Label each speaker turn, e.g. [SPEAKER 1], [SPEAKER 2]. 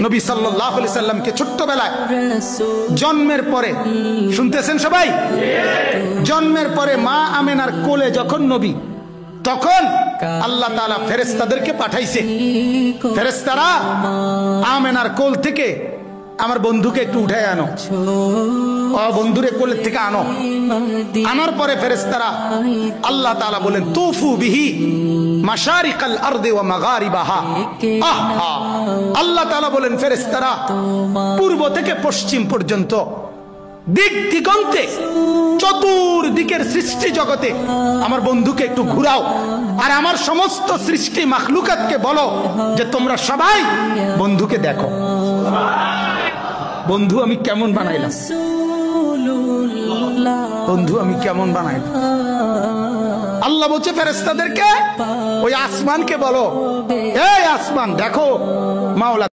[SPEAKER 1] নবী সাল্লাল্লাহু আলাইহি সাল্লামকে ছোট্টবেলায় জন্মের পরে, শুনতেছেন সবাই, জন্মের পরে মা আমেনার কোলে যখন নবী, তখন আল্লাহ তাআলা ফেরেশতাদেরকে পাঠাইছে, ফেরেশতারা আমেনার কোল থেকে আমার বন্ধুকে একটু উঠায় আনো, বন্ধুরে কোলের থেকে আনো। আনার পরে ফেরেশতারা আল্লাহ তাআলা বলেন তুফু বিহি মাশারিকাল আরদি ওয়া মাগারিবাহা। আহা, আল্লাহ তাআলা বলেন ফেরেশতারা পূর্ব থেকে পশ্চিম পর্যন্ত দিক দিগন্তে চতুর্দিকের সৃষ্টি জগতে আমার বন্ধুকে একটু ঘুরাও, আর আমার সমস্ত সৃষ্টি মাখলুকাতকে বলো যে তোমরা সবাই বন্ধুকে দেখো। বন্ধু আমি কেমন বানাইলাম, বন্ধু আমি কেমন বানাইলাম। আল্লাহ বলছে ফেরেশতাদেরকে ওই আসমানকে বলো, এই আসমান দেখো মাওলা